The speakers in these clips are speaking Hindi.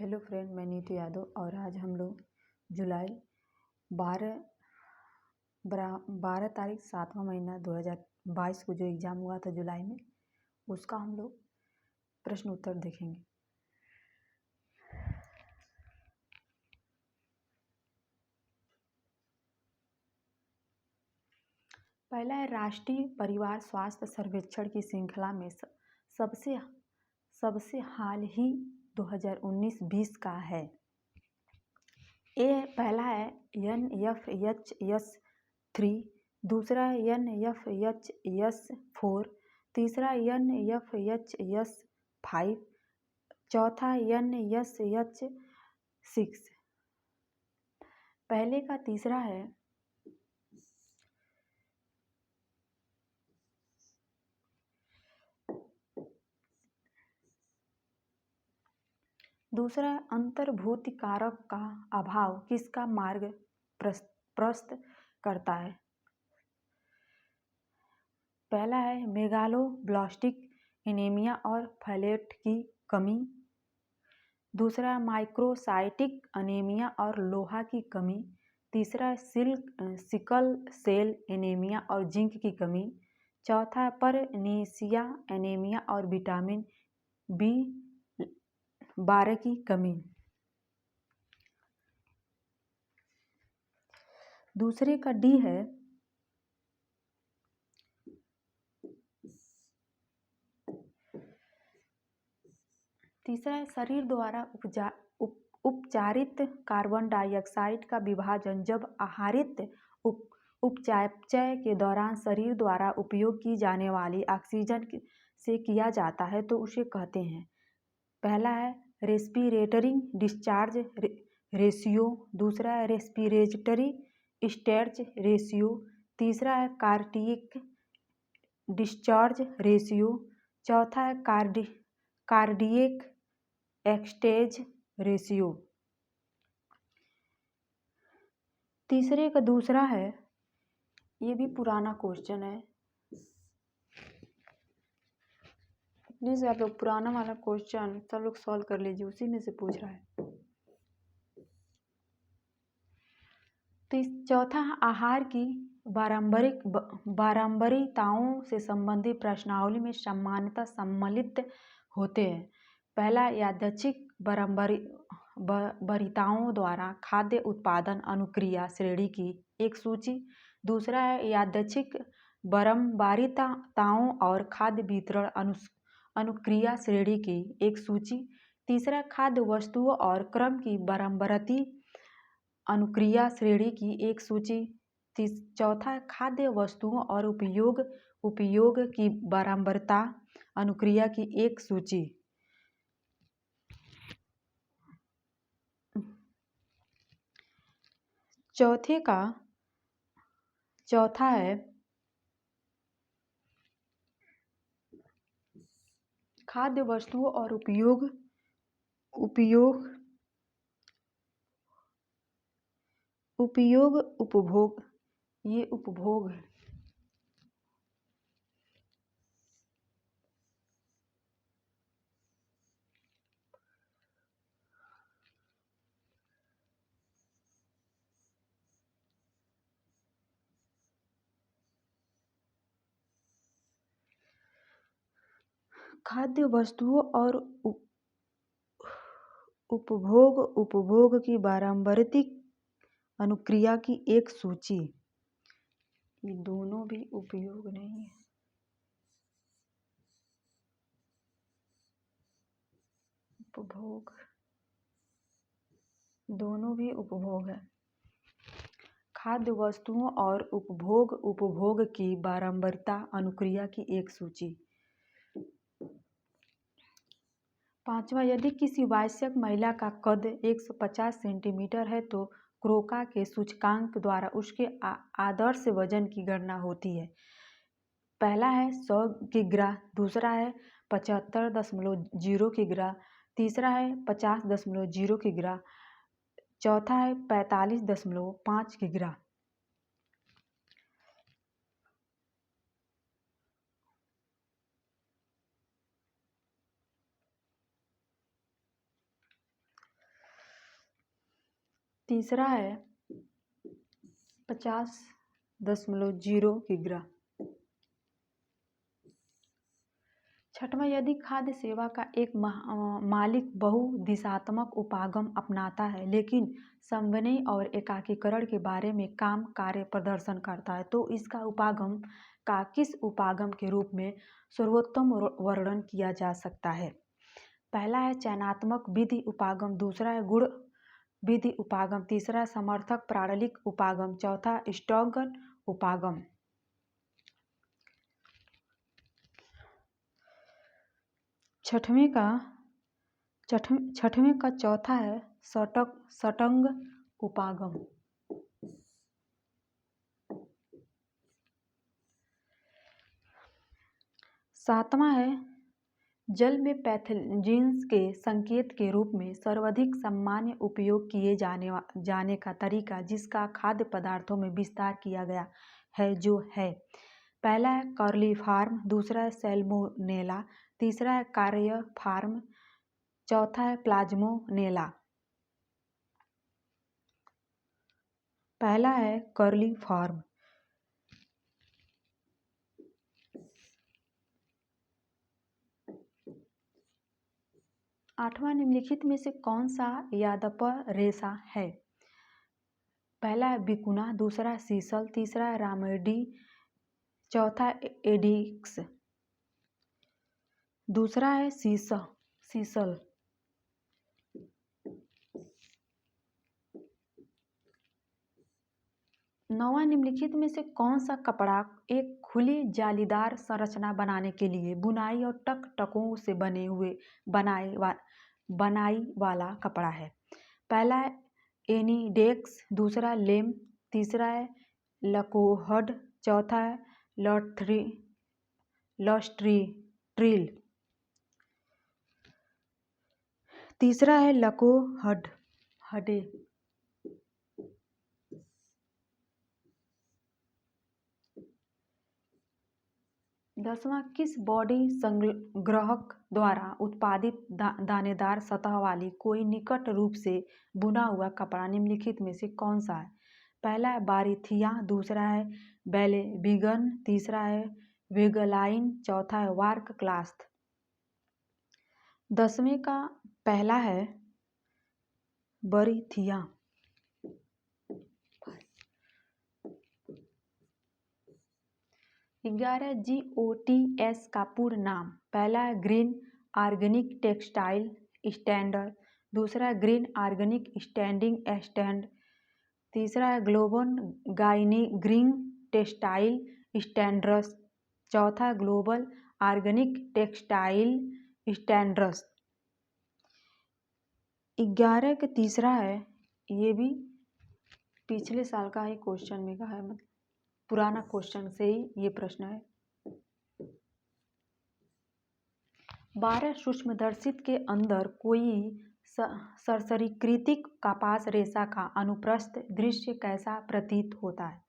हेलो फ्रेंड, मैं नीतू यादव और आज हम लोग जुलाई 12 तारीख 7वां महीना 2022 को जो एग्ज़ाम हुआ था जुलाई में, उसका हम लोग प्रश्न उत्तर देखेंगे। पहला है राष्ट्रीय परिवार स्वास्थ्य सर्वेक्षण की श्रृंखला में सबसे हाल ही 2019-20 का है। पहला है NFHS3, दूसरा NFHS4, तीसरा NFHS5, चौथा NFHS6। पहले का तीसरा है दूसरा अंतर्भूति कारक का अभाव किसका मार्ग प्रशस्त करता है। पहला है मेगालोब्लास्टिक एनीमिया और फैलेट की कमी, दूसरा माइक्रोसाइटिक एनीमिया और लोहा की कमी, तीसरा सिकल सेल एनीमिया और जिंक की कमी, चौथा परनीसिया एनीमिया और विटामिन B12 की कमी। दूसरे का डी है तीसरा है शरीर द्वारा उपचारित कार्बन डाइऑक्साइड का विभाजन जब आहारित उपचय के दौरान शरीर द्वारा उपयोग की जाने वाली ऑक्सीजन से किया जाता है तो उसे कहते हैं। पहला है रेस्पिरेटरी डिस्चार्ज रेशियो, दूसरा है रेस्पिरेटरी स्टेज रेशियो, तीसरा है कार्डियक डिस्चार्ज रेशियो, चौथा है कार्डियक एक्सटेज रेशियो। तीसरे का दूसरा है, ये भी पुराना क्वेश्चन है, प्लीज आप लोग पुराना वाला क्वेश्चन सब लोग सॉल्व कर लीजिए, उसी में से पूछ रहा है। चौथा आहार की बारंबारिताओं से संबंधित प्रश्नावली में सामान्यतः सम्मिलित होते हैं। पहला यादृच्छिक बारंबारिताओं द्वारा खाद्य उत्पादन अनुक्रिया श्रेणी की एक सूची, दूसरा है यादृच्छिक बारंबारिताओं और खाद्य वितरण अनुक्रिया श्रेणी की एक सूची, तीसरा खाद्य वस्तुओं और क्रम की बारंबारिता अनुक्रिया श्रेणी की एक सूची, चौथा खाद्य वस्तुओं और उपयोग की बारंबारिता अनुक्रिया की एक सूची। चौथा है खाद्य वस्तुओं और उपभोग, ये उपभोग है। खाद्य वस्तुओं और उपभोग की बारंबारिक अनुक्रिया की एक सूची। ये दोनों भी उपयोग नहीं है, उपभोग दोनों भी उपभोग है। खाद्य वस्तुओं और उपभोग की बारंबारिता अनुक्रिया की एक सूची। पांचवा, यदि किसी वयस्क महिला का कद 150 सेंटीमीटर है तो क्रोका के सूचकांक द्वारा उसके आदर्श वजन की गणना होती है। पहला है 100 किग्रा, दूसरा है 75.0 किग्रा, तीसरा है 50.0 किग्रा, चौथा है 45.5 किग्रा। तीसरा है 50.0 किग्रा। छठवां, यदि खाद्य सेवा का एक मालिक बहुदिशात्मक उपागम अपनाता है लेकिन समन्वय और एकीकरण के बारे में काम कार्य प्रदर्शन करता है तो इसका उपागम का किस उपागम के रूप में सर्वोत्तम वर्णन किया जा सकता है? पहला है चयनात्मक विधि उपागम, दूसरा है गुण विधि उपागम, तीसरा समर्थक प्राणलिक उपागम, चौथा स्टॉगन उपागम। छठवें का चौथा है षट्ंग उपागम। सातवां है जल में पैथोजेंस के संकेत के रूप में सर्वाधिक सामान्य उपयोग किए जाने का तरीका जिसका खाद्य पदार्थों में विस्तार किया गया है जो है पहला है कॉलीफॉर्म, दूसरा है सैल्मोनेला, तीसरा है कारियोफॉर्म, चौथा है प्लाज्मोनेला। पहला है कॉलीफॉर्म। आठवां, निम्नलिखित में से कौन सा यादप रेशा है? पहला है विकुना, दूसरा है सीसल, तीसरा है रामडी, चौथा एडिक्स, दूसरा है सीसल। नौवां, निम्नलिखित में से कौन सा कपड़ा एक खुली जालीदार संरचना बनाने के लिए बुनाई और टकों से बने हुए बनाई वाला कपड़ा है? पहला है एनिडेक्स, दूसरा लेम, तीसरा है लकोहड, चौथा है लॉस्ट्रील, तीसरा है लकोहडे। 10वां, किस बॉडी संग्राहक द्वारा उत्पादित दानेदार सतह वाली कोई निकट रूप से बुना हुआ कपड़ा निम्नलिखित में से कौन सा है? पहला है बारीथिया, दूसरा है बेलेबिगन, तीसरा है वेगलाइन, चौथा है वार्क क्लाथ। 10वें का पहला है बारीथिया। 11 GOTS का पूर्ण नाम। पहला है ग्रीन ऑर्गेनिक टेक्सटाइल स्टैंडर्ड, दूसरा है ग्रीन ऑर्गेनिक स्टैंडिंग स्टैंड, तीसरा है ग्लोबल ग्रीन टेक्सटाइल स्टैंडर्ड्स, चौथा है ग्लोबल ऑर्गेनिक टेक्सटाइल स्टैंडर्ड्स। 11 का तीसरा है, ये भी पिछले साल का ही क्वेश्चन में का है, मतलब पुराना क्वेश्चन से ही ये प्रश्न है। 12 सूक्ष्मदर्शित के अंदर कोई सरसरीकृतिक कपास रेशा का अनुप्रस्थ दृश्य कैसा प्रतीत होता है?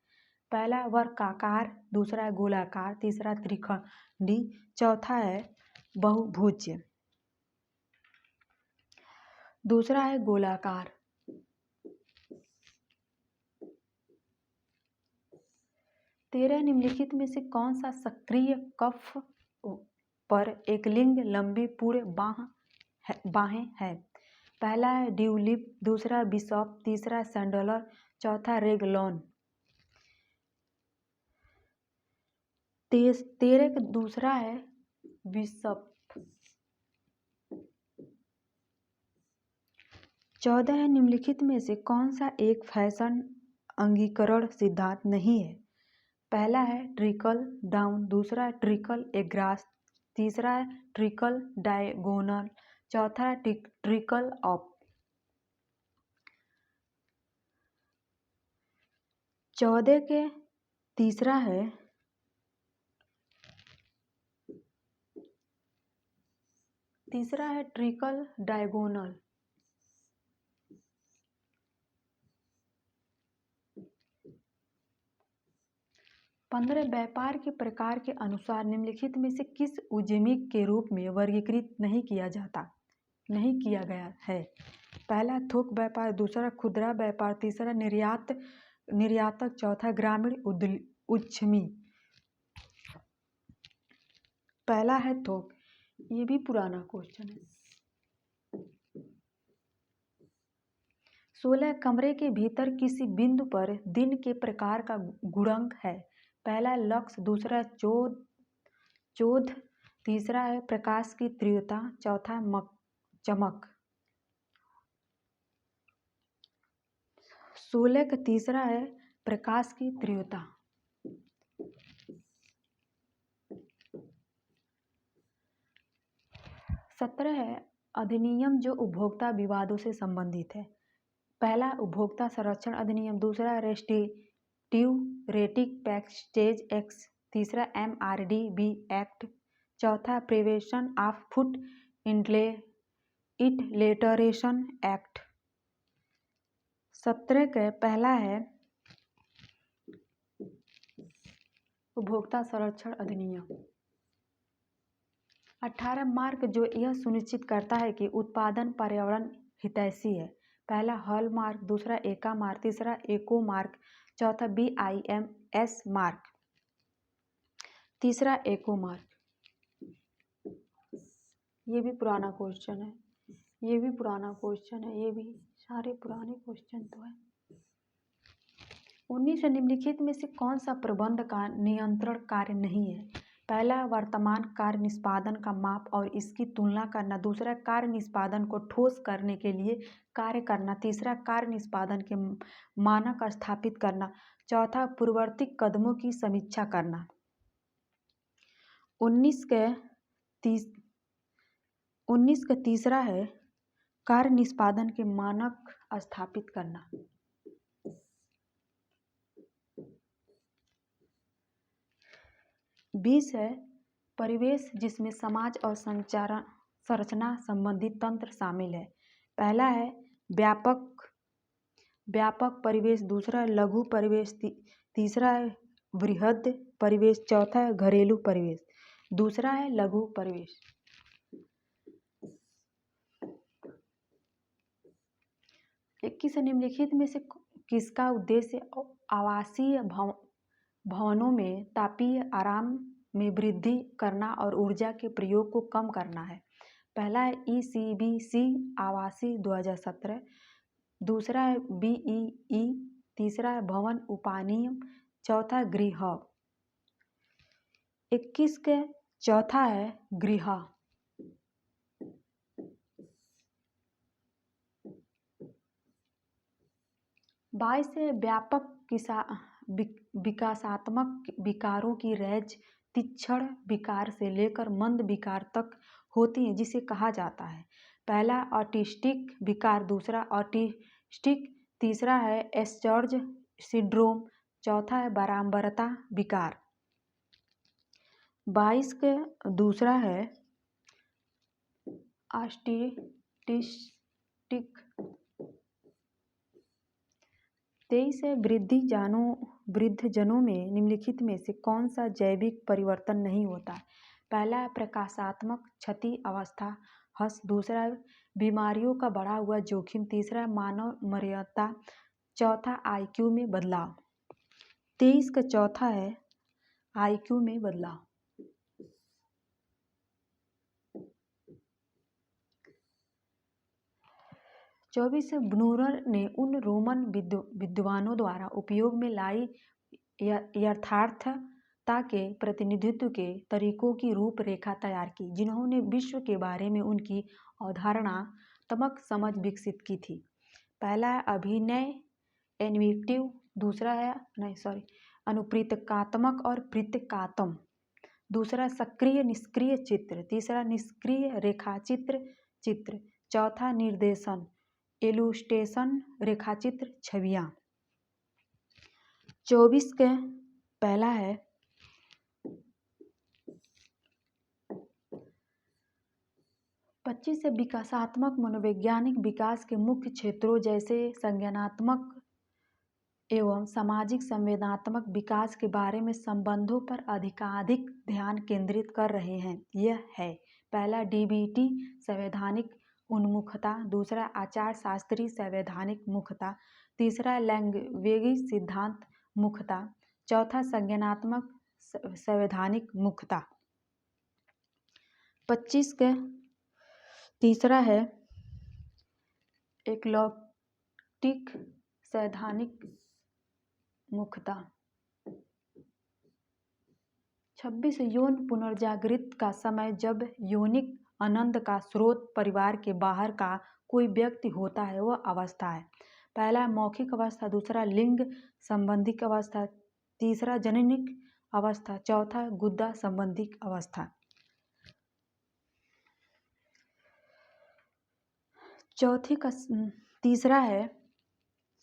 पहला वर्गाकार, दूसरा है गोलाकार, तीसरा त्रिखंडी, चौथा है बहुभुज। दूसरा है गोलाकार। 13 निम्नलिखित में से कौन सा सक्रिय कफ पर एक लिंग लंबी पूर्ण बाहें है? पहला है ड्यूलिप, दूसरा बिशप, तीसरा सैंडलर, चौथा रेगलॉन। 13 का दूसरा है बिशप। 14 निम्नलिखित में से कौन सा एक फैशन अंगीकरण सिद्धांत नहीं है? पहला है ट्रिकल डाउन, दूसरा है ट्रिकल एक्रॉस, तीसरा है ट्रिकल डायगोनल, चौथा है ट्रिकल अप। 14 के तीसरा है ट्रिकल डायगोनल। 15 व्यापार के प्रकार के अनुसार निम्नलिखित में से किस उद्यमी के रूप में वर्गीकृत नहीं किया गया है? पहला थोक व्यापार, दूसरा खुदरा व्यापार, तीसरा निर्यातक, चौथा ग्रामीण उद्यमी। पहला है थोक, ये भी पुराना क्वेश्चन है। 16 कमरे के भीतर किसी बिंदु पर दिन के प्रकार का गुणक है। पहला लक्स, दूसरा चौध, तीसरा है प्रकाश की तीव्रता, चौथा चमक। 16 का तीसरा है प्रकाश की तीव्रता। सत्रह है अधिनियम जो उपभोक्ता विवादों से संबंधित है। पहला उपभोक्ता संरक्षण अधिनियम, दूसरा रेस्ट्रिक्टिव रेटिंग पैकेजेज एक्ट, तीसरा MRDB एक्ट, चौथा प्रिवेंशन ऑफ फूड इडल्टरेशन एक्ट। 17 का पहला है उपभोक्ता संरक्षण अधिनियम। 18 मार्क जो यह सुनिश्चित करता है कि उत्पादन पर्यावरण हितैषी है। पहला हॉल मार्क, दूसरा एका मार्क, तीसरा एको मार्क, चौथा BIMS मार्क, तीसरा एको मार्क। ये भी पुराना क्वेश्चन है, ये भी पुराना क्वेश्चन है, ये भी सारे पुराने क्वेश्चन तो है। 19 निम्नलिखित में से कौन सा प्रबंध का नियंत्रण कार्य नहीं है? पहला वर्तमान कार्य निष्पादन का माप और इसकी तुलना करना, दूसरा कार्य निष्पादन को ठोस करने के लिए कार्य करना, तीसरा कार्य निष्पादन के मानक स्थापित करना, चौथा पूर्ववर्ती कदमों की समीक्षा करना। 19 का तीसरा है कार्य निष्पादन के मानक स्थापित करना। 20 है परिवेश जिसमें समाज और संरचना संबंधी तंत्र शामिल है। पहला है व्यापक परिवेश, दूसरा है लघु परिवेश, तीसरा है वृहद परिवेश, चौथा है घरेलू परिवेश, दूसरा है लघु परिवेश। 21 निम्नलिखित में से किसका उद्देश्य आवासीय भवनों में तापीय आराम में वृद्धि करना और ऊर्जा के प्रयोग को कम करना है? पहला है ECBC आवासीय 2017, दूसरा है BEE, तीसरा है भवन उपानियम, चौथा गृह। 21 के चौथा है गृह। 22 से व्यापक विकासात्मक विकारों की रेंज तीक्ष्ण विकार से लेकर मंद विकार तक होती है, जिसे कहा जाता है। पहला ऑटिस्टिक विकार, दूसरा ऑटिस्टिक, तीसरा है एस्पर्ज सिंड्रोम, चौथा है बारंबारता विकार। 22 का दूसरा है ऑटिस्टिक। 23 है वृद्धजनों में निम्नलिखित में से कौन सा जैविक परिवर्तन नहीं होता? पहला है प्रकाशात्मक क्षति अवस्था हस, दूसरा है बीमारियों का बढ़ा हुआ जोखिम, तीसरा है मानव मर्यादा, चौथा IQ में बदलाव। 23 का चौथा है IQ में बदलाव। 24 ब्रूनर ने उन रोमन विद्वानों द्वारा उपयोग में लाई यथार्थता के प्रतिनिधित्व के तरीकों की रूपरेखा तैयार की, जिन्होंने विश्व के बारे में उनकी अवधारणात्मक समझ विकसित की थी। पहला है अभिनय इन्वेक्टिव, दूसरा है अनुप्रतीकात्मक और प्रतीकात्मक, दूसरा सक्रिय निष्क्रिय चित्र, तीसरा निष्क्रिय रेखाचित्र चित्र, चौथा निर्देशन इलुस्ट्रेशन रेखाचित्र छवियां। 24 के पहला है 25 से विकासात्मक मनोवैज्ञानिक विकास के मुख्य क्षेत्रों जैसे संज्ञानात्मक एवं सामाजिक संवेदनात्मक विकास के बारे में संबंधों पर अधिकाधिक ध्यान केंद्रित कर रहे हैं। यह है पहला DBT संवैधानिक उन्मुखता, दूसरा आचार शास्त्री संवैधानिक मुखता, तीसरा लैंग्वेज सिद्धांत मुखता, चौथा संज्ञानात्मक संवैधानिक मुखता। 25 का तीसरा है एकलौकिक सैद्धांतिक मुखता। 26 यौन पुनर्जागृत का समय जब यौनिक आनंद का स्रोत परिवार के बाहर का कोई व्यक्ति होता है, वह अवस्था है। पहला मौखिक अवस्था, दूसरा लिंग संबंधित अवस्था, तीसरा जननिक अवस्था, चौथा गुदा संबंधी अवस्था। चौथी का तीसरा है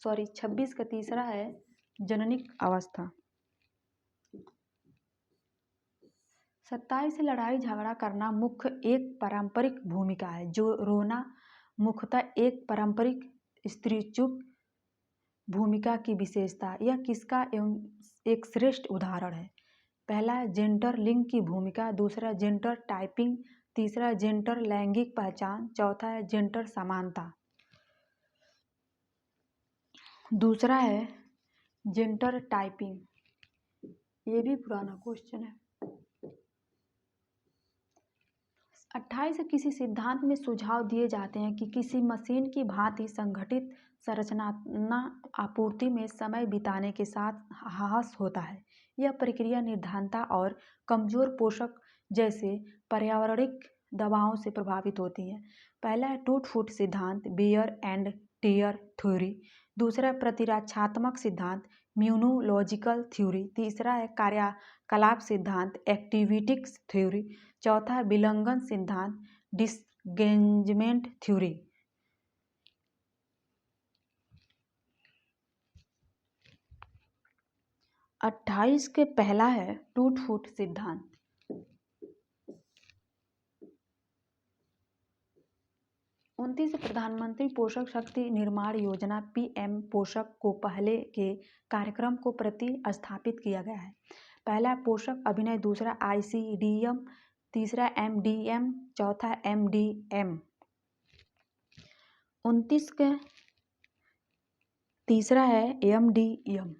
26 का तीसरा है जननिक अवस्था। 27 लड़ाई झगड़ा करना मुख्य एक पारंपरिक भूमिका है। जो रोना मुख्यतः एक पारंपरिक स्त्रीचुप भूमिका की विशेषता। यह किसका एवं एक श्रेष्ठ उदाहरण है। पहला जेंडर लिंग की भूमिका, दूसरा जेंडर टाइपिंग, तीसरा जेंडर लैंगिक पहचान, चौथा है जेंडर समानता। दूसरा है जेंडर टाइपिंग, ये भी पुराना क्वेश्चन है। 28 किसी सिद्धांत में सुझाव दिए जाते हैं कि किसी मशीन की भांति संगठित संरचना आपूर्ति में समय बिताने के साथ ह्रास होता है। यह प्रक्रिया निर्धनता और कमजोर पोषक जैसे पर्यावरणिक दबावों से प्रभावित होती है। पहला है टूट फूट सिद्धांत, बियर एंड टियर थ्योरी, दूसरा प्रतिरक्षात्मक सिद्धांत, म्यूनोलॉजिकल थ्योरी, तीसरा है कार्यकलाप सिद्धांत, एक्टिविटिक्स थ्योरी, चौथा है विलंघन सिद्धांत, डिसगेंजमेंट थ्योरी। अट्ठाईस के पहला है टूट फूट सिद्धांत। उनतीस प्रधानमंत्री पोषक शक्ति निर्माण योजना पीएम पोषक को पहले के कार्यक्रम को प्रतिस्थापित किया गया है। पहला पोषक अभियान, दूसरा आईसीडीएम, तीसरा एमडीएम, चौथा एमडीएम। 29 का तीसरा है एमडीएम।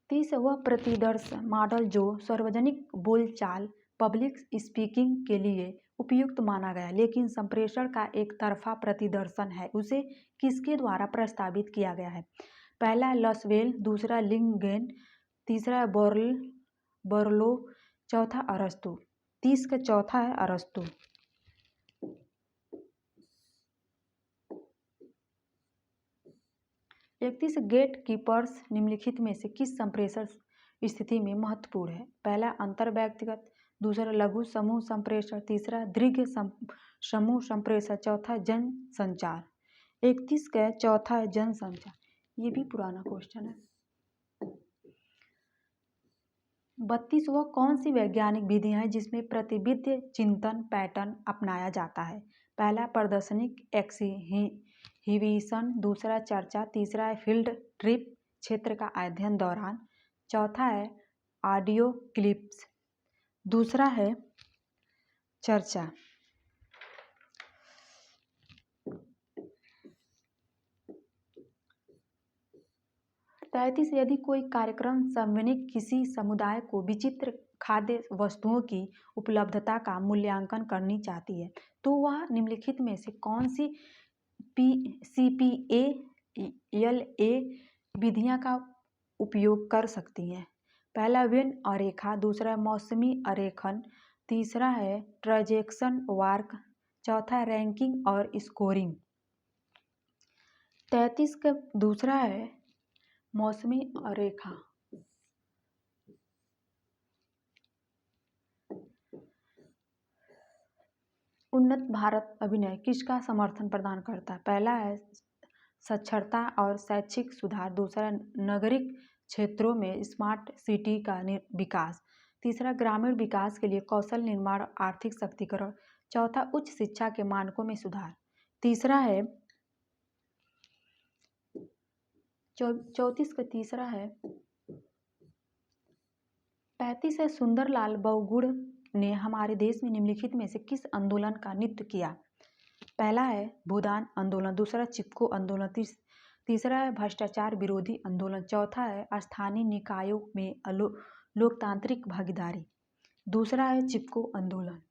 तीसरा वह प्रतिदर्श मॉडल जो सार्वजनिक बोलचाल पब्लिक स्पीकिंग के लिए उपयुक्त माना गया, लेकिन संप्रेषण का एक तरफा प्रतिदर्शन है, उसे किसके द्वारा प्रस्तावित किया गया है। पहला लसवेल, दूसरा लिंगेन, तीसरा बोर्लो, चौथा अरस्तु। 30 का चौथा है अरस्तु। व्यक्ति गेट कीपर्स निम्नलिखित में से किस संप्रेषण स्थिति में महत्वपूर्ण है। पहला अंतर व्यक्तिगत, दूसरा लघु समूह संप्रेषण, तीसरा दीर्घ समूह संप्रेषण, चौथा जन संचार। 31 का चौथा है जन संचार, ये भी पुराना क्वेश्चन है। 32 वह कौन सी वैज्ञानिक विधियां हैं जिसमें प्रतिबिंब चिंतन पैटर्न अपनाया जाता है। पहला प्रदर्शनिक एक्सहिबिशन, दूसरा चर्चा, तीसरा है फील्ड ट्रिप क्षेत्र का अध्ययन दौरान, चौथा है ऑडियो क्लिप्स, दूसरा है चर्चा। 33 यदि कोई कार्यक्रम समन्वयक किसी समुदाय को विचित्र खाद्य वस्तुओं की उपलब्धता का मूल्यांकन करनी चाहती है, तो वह निम्नलिखित में से कौन सी CPALA विधियां का उपयोग कर सकती हैं। पहला वेन आरेखा, दूसरा मौसमी आरेखन, तीसरा है ट्रांजैक्शन वार्क, चौथा रैंकिंग और स्कोरिंग। 33 का दूसरा है मौसमी आरेखा। उन्नत भारत अभियान किसका समर्थन प्रदान करता है। पहला है साक्षरता और शैक्षिक सुधार, दूसरा नागरिक क्षेत्रों में स्मार्ट सिटी का विकास, तीसरा ग्रामीण विकास के लिए कौशल निर्माण आर्थिक शक्तिकरण, चौथा उच्च शिक्षा के मानकों में सुधार। तीसरा है 34 का तीसरा है 35 है सुंदरलाल बहुगुण ने हमारे देश में निम्नलिखित में से किस आंदोलन का नेतृत्व किया? पहला है भूदान आंदोलन, दूसरा चिपको आंदोलन, तीसरा है भ्रष्टाचार विरोधी आंदोलन, चौथा है स्थानीय निकायों में लोकतांत्रिक भागीदारी, दूसरा है चिपको आंदोलन।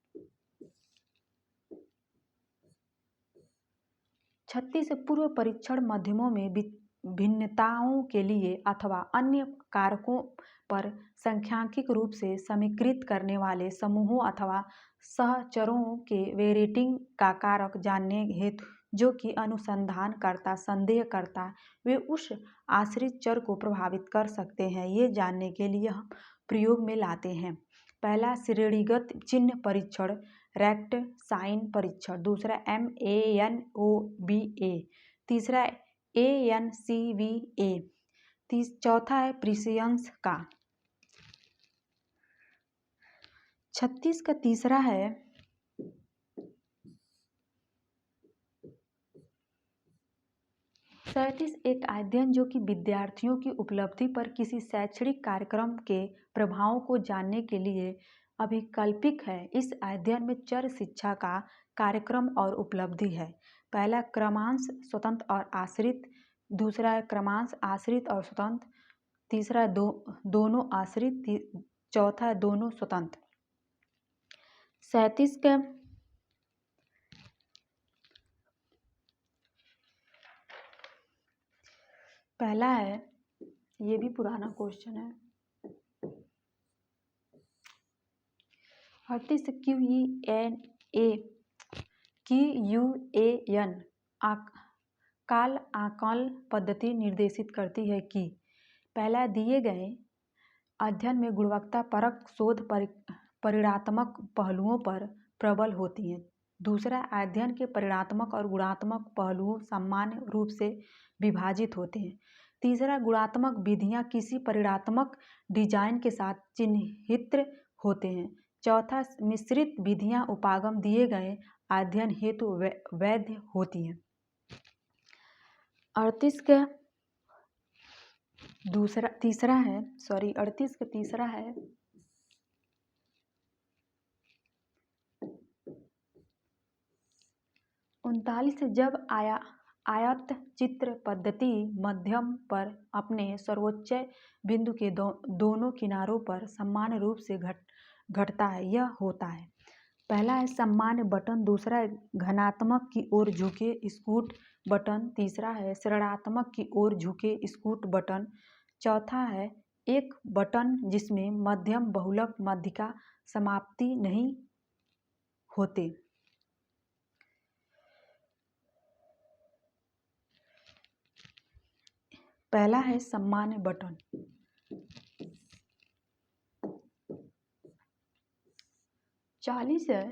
36 पूर्व परीक्षण माध्यमों में भिन्नताओं के लिए अथवा अन्य कारकों पर सांख्यिकीय रूप से समीकृत करने वाले समूहों अथवा सहचरों के वेटेटिंग का कारक जानने हेतु जो कि अनुसंधानकर्ता संदेह करता वे उस आश्रित चर को प्रभावित कर सकते हैं, ये जानने के लिए हम प्रयोग में लाते हैं। पहला श्रेणीगत चिन्ह परीक्षण रेक्ट साइन परीक्षण, दूसरा MANOBA, तीसरा ANCVA, चौथा है प्रिसियंस का। 36 का तीसरा है एक अध्ययन जो कि विद्यार्थियों की उपलब्धि पर किसी शैक्षणिक कार्यक्रम के प्रभावों को जानने के लिए अभिकल्पिक है। इस अध्ययन में चर शिक्षा का कार्यक्रम और उपलब्धि है। पहला क्रमांश स्वतंत्र और आश्रित, दूसरा है क्रमांश आश्रित और स्वतंत्र, तीसरा दोनों आश्रित, चौथा है दोनों स्वतंत्र। 37 का पहला है, ये भी पुराना क्वेश्चन है, 38 QUAN काल आकलन पद्धति निर्देशित करती है कि पहला दिए गए अध्ययन में गुणवत्ता परक शोध परिणात्मक पहलुओं पर प्रबल होती हैं, दूसरा अध्ययन के परिणात्मक और गुणात्मक पहलुओं सामान्य रूप से विभाजित होते हैं, तीसरा गुणात्मक विधियां किसी परिणात्मक डिजाइन के साथ चिन्हित होते हैं, चौथा मिश्रित विधियां उपागम दिए गए अध्ययन हेतु वैध होती हैं। 38 का तीसरा है 39 जब आयत चित्र पद्धति मध्यम पर अपने सर्वोच्च बिंदु के दोनों किनारों पर समान रूप से घटता है, यह होता है। पहला है सामान्य बटन, दूसरा है घनात्मक की ओर झुके स्कूट बटन, तीसरा है ऋणात्मक की ओर झुके स्कूट बटन, चौथा है एक बटन जिसमें मध्यम बहुलक माध्यिका समाप्ति नहीं होते। पहला है सामान्य बटन। 40 है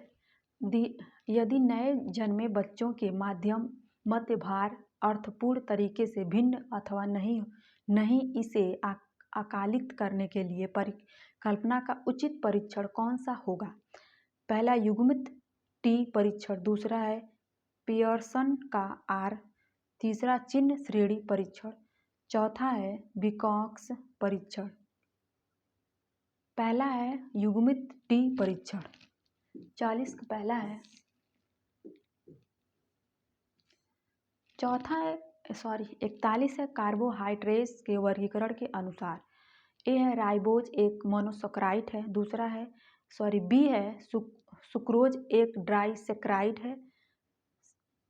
यदि नए जन्मे बच्चों के मध्य भार अर्थपूर्ण तरीके से भिन्न अथवा नहीं इसे आकलित करने के लिए परिकल्पना का उचित परीक्षण कौन सा होगा? पहला युग्मित टी परीक्षण, दूसरा है पियर्सन का R, तीसरा चिन्ह श्रेणी परीक्षण, चौथा है विकॉक्स परीक्षण। पहला है युग्मित टी परीक्षण। 40 का पहला है। चौथा है 41 है कार्बोहाइड्रेट्स के वर्गीकरण के अनुसार ए है राइबोज एक मोनोसैकेराइड है, दूसरा है बी है सुक्रोज एक ड्राइसैकेराइड है,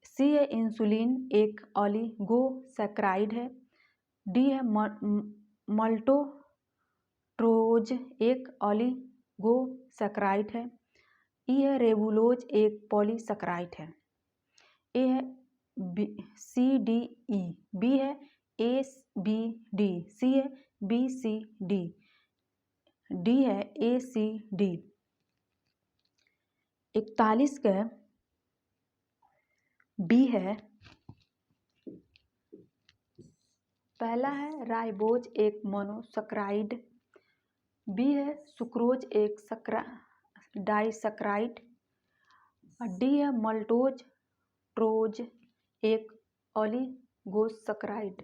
सी है इंसुलिन एक ओलिगोसैकेराइड है, डी है मल्टोट्रोज एक ओलिगोसैकेराइड है, ई है रेबुलोज एक पॉलीसैकेराइड है, ए है CDE, बी है ABD, सी है BCD, डी है ACD। 41 का बी है। पहला है राइबोज एक मोनोसैकेराइड, बी है सुक्रोज एक डाइसैकेराइड, डी है मल्टोट्रोज एक ओलिगोसैकेराइड।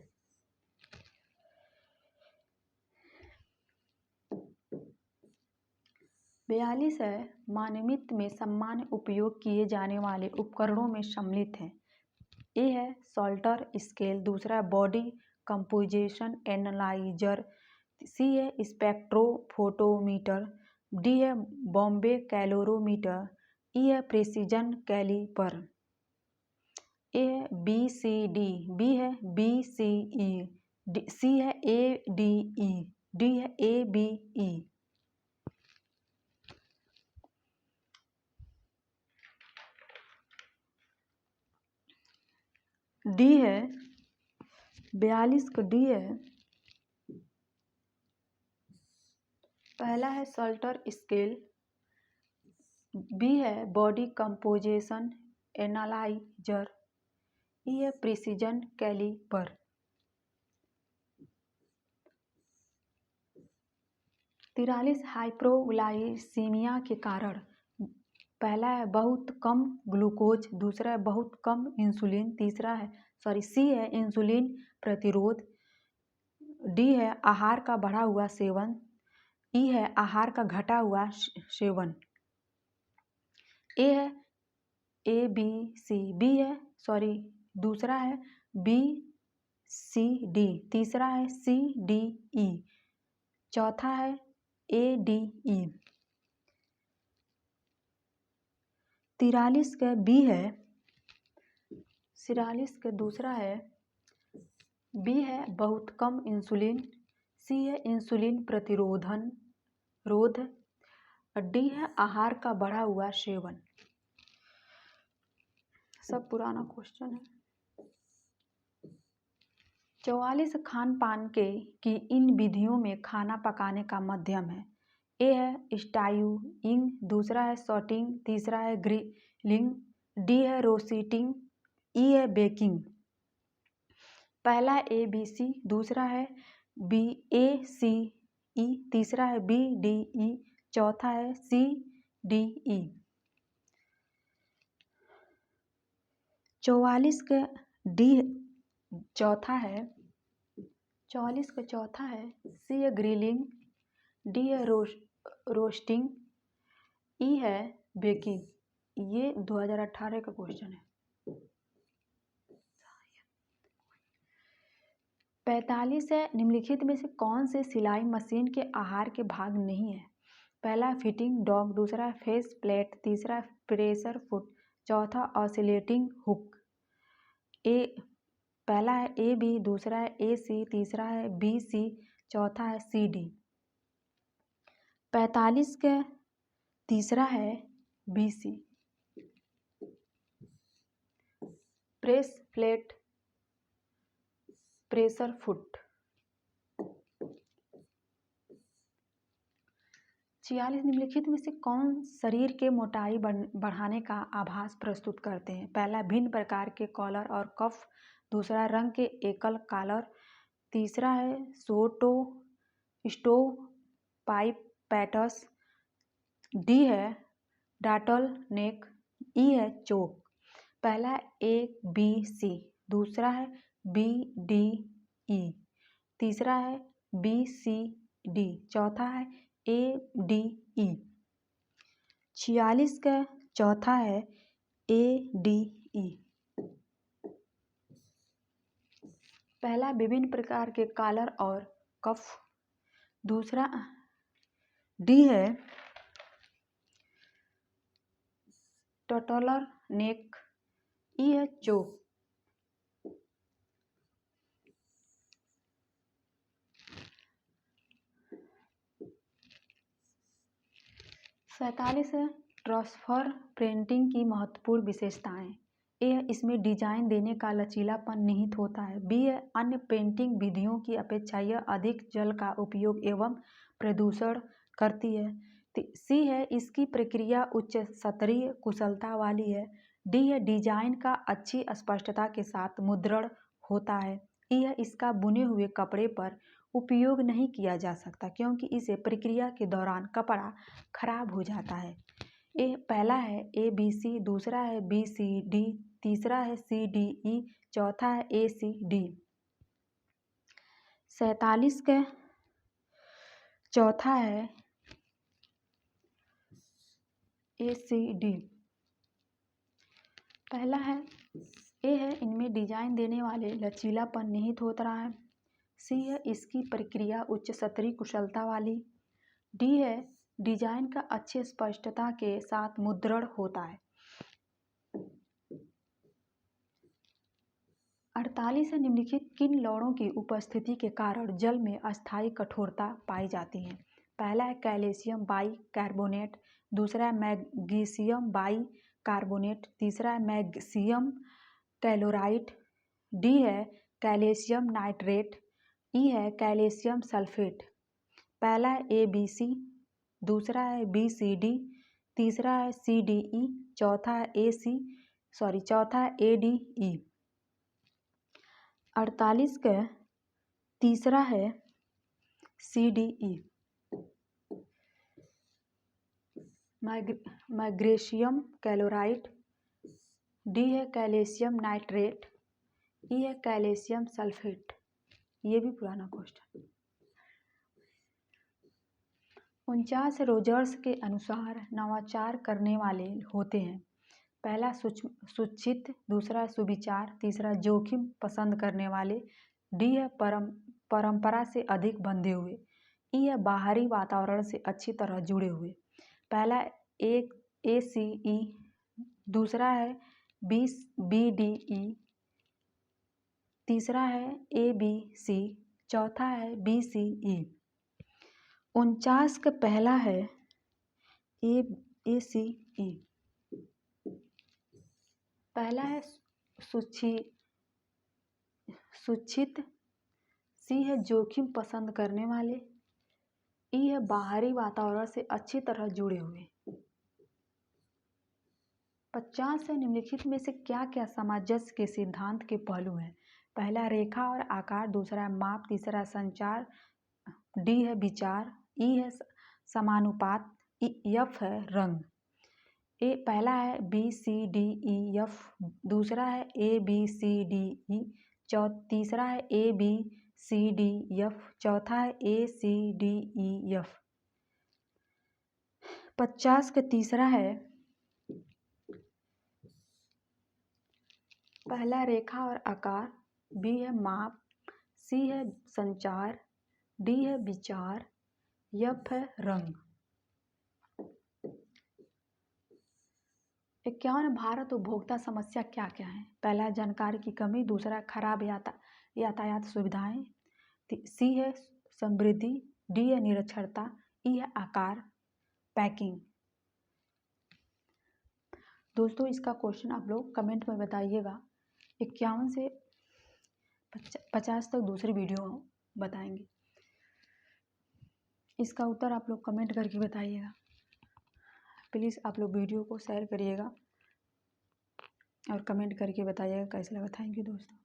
42 है मानवित्त में सामान्य उपयोग किए जाने वाले उपकरणों में सम्मिलित हैं। ए है सॉल्टर स्केल, दूसरा है बॉडी कंपोजिशन एनालाइजर, सी है स्पेक्ट्रोफोटोमीटर, डी है बॉम्बे कैलोरीमीटर, ई है प्रेसिजन कैलिपर। ए है बी सी डी, बी है बी सी ई, सी है ए डी ई, डी है ए बी ई। डी है 42 का डी है, पहला है सॉल्टर स्केल, बी है बॉडी कंपोजिशन एनालाइजर, ई है प्रिसीजन कैलिपर। 43 हाइपोग्लाइसीमिया के कारण, पहला है बहुत कम ग्लूकोज, दूसरा है बहुत कम इंसुलिन, तीसरा है सी है इंसुलिन प्रतिरोध, डी है आहार का बढ़ा हुआ सेवन, ई है आहार का घटा हुआ सेवन। ए है ए बी सी, बी है दूसरा है बी सी डी, तीसरा है सी डी ई, चौथा है ए डी ई। 43 का बी है, 43 का दूसरा है बी है बहुत कम इंसुलिन, सी है इंसुलिन प्रतिरोधन रोध, डी है आहार का बढ़ा हुआ सेवन। सब पुराना क्वेश्चन है। 44 खान पान की इन विधियों में खाना पकाने का माध्यम है। ए है स्टाइइंग, दूसरा है सॉटिंग, तीसरा है ग्रिलिंग, डी है रोस्टिंग, ई है बेकिंग। पहला है ए बी सी, दूसरा है बी ए सी ई, तीसरा है बी डी ई, चौथा है सी डी ई। 44 का डी चौथा है, 44 का चौथा है सी है ग्रिलिंग, डी है रोस्टिंग, ई है बेकिंग। ये 2018 का क्वेश्चन है। 45 है निम्नलिखित में से कौन से सिलाई मशीन के आहार के भाग नहीं है। पहला फिटिंग डॉग, दूसरा फेस प्लेट, तीसरा प्रेशर फुट, चौथा ऑसिलेटिंग हुक। पहला है ए बी, दूसरा है ए सी, तीसरा है बी सी, चौथा है सी डी। 45 का तीसरा है B C, press plate pressure foot. 46 निम्नलिखित में से कौन शरीर के मोटाई बढ़ाने का आभास प्रस्तुत करते हैं। पहला भिन्न प्रकार के कॉलर और कफ, दूसरा रंग के एकल कॉलर, तीसरा है स्टोव पाइप पैटर्स, डी है डाटल नेक, ई है चोक। पहला ए बी सी, दूसरा है बी डी ई, तीसरा है बी सी डी, चौथा है ए डी ई। 46 का चौथा है ए डी ई। पहला विभिन्न प्रकार के कॉलर और कफ, दूसरा डी है टटलर नेक, ई है चोक। 47 है ट्रांसफर प्रिंटिंग की महत्वपूर्ण विशेषताएं। ए इसमें डिजाइन देने का लचीलापन निहित होता है। बी है अन्य प्रिंटिंग विधियों की अपेक्षा यह अधिक जल का उपयोग एवं प्रदूषण करती है। सी है इसकी प्रक्रिया उच्च स्तरीय कुशलता वाली है। डी है डिजाइन का अच्छी स्पष्टता के साथ मुद्रण होता है। ई है इसका बुने हुए कपड़े पर उपयोग नहीं किया जा सकता क्योंकि इसे प्रक्रिया के दौरान कपड़ा खराब हो जाता है। पहला है ए बी सी, दूसरा है बी सी डी, तीसरा है सी डी ई, चौथा है ए सी डी। 47 का चौथा है ए सी डी। पहला है ए है इनमें डिजाइन देने वाले लचीलापन निहित होता रहा है। सी है इसकी प्रक्रिया उच्च स्तरीय कुशलता वाली। डी है डिजाइन का अच्छी स्पष्टता के साथ मुद्रण होता है। 48 निम्नलिखित किन लवणों की उपस्थिति के कारण जल में अस्थायी कठोरता पाई जाती है। पहला है कैल्शियम बाई कार्बोनेट, दूसरा है मैग्नीशियम बाई कार्बोनेट, तीसरा है मैग्नीशियम क्लोराइड, डी है कैल्शियम नाइट्रेट, ई है कैल्शियम सल्फेट। पहला है ए बी सी, दूसरा है बी सी डी, तीसरा है सी डी ई, चौथा है ए डी ई। 48 का तीसरा है C D E, magnesium chloride, D है कैल्शियम नाइट्रेट, ई है कैल्शियम सल्फेट। ये भी पुराना क्वेश्चन। 49 रोजर्स के अनुसार नवाचार करने वाले होते हैं। पहला सुचित, दूसरा सुविचार, तीसरा जोखिम पसंद करने वाले, डी है परंपरा से अधिक बंधे हुए, ई है बाहरी वातावरण से अच्छी तरह जुड़े हुए। पहला ए सी ई, दूसरा है बी डी ई, तीसरा है ए बी सी, चौथा है बी सी ई। 49 का पहला है ए सी ई। पहला है सुचित, सी है जोखिम पसंद करने वाले, ई है बाहरी वातावरण से अच्छी तरह जुड़े हुए। 50 से निम्नलिखित में से क्या क्या सामंजस्य के सिद्धांत के पहलू हैं। पहला रेखा और आकार, दूसरा माप, तीसरा संचार, डी है विचार, ई है समानुपात, एफ है रंग। पहला है B C D E F, दूसरा है A B C D E, तीसरा है A B C D F, चौथा है ए सी डी ई एफ। 50 का तीसरा है पहला रेखा और आकार, बी है माप, सी है संचार, डी है विचार, एफ है रंग। 51 भारत उपभोक्ता समस्या क्या क्या है। पहला जानकारी की कमी, दूसरा खराब यातायात सुविधाएं, सी है समृद्धि, डी है निरक्षरता, ई है आकार पैकिंग। दोस्तों इसका क्वेश्चन आप लोग कमेंट में बताइएगा। 51 से 50 तक दूसरी वीडियो बताएंगे। इसका उत्तर आप लोग कमेंट करके बताइएगा। प्लीज़ आप लोग वीडियो को शेयर करिएगा और कमेंट करके बताइएगा कैसा लगा। थैंक यू दोस्तों।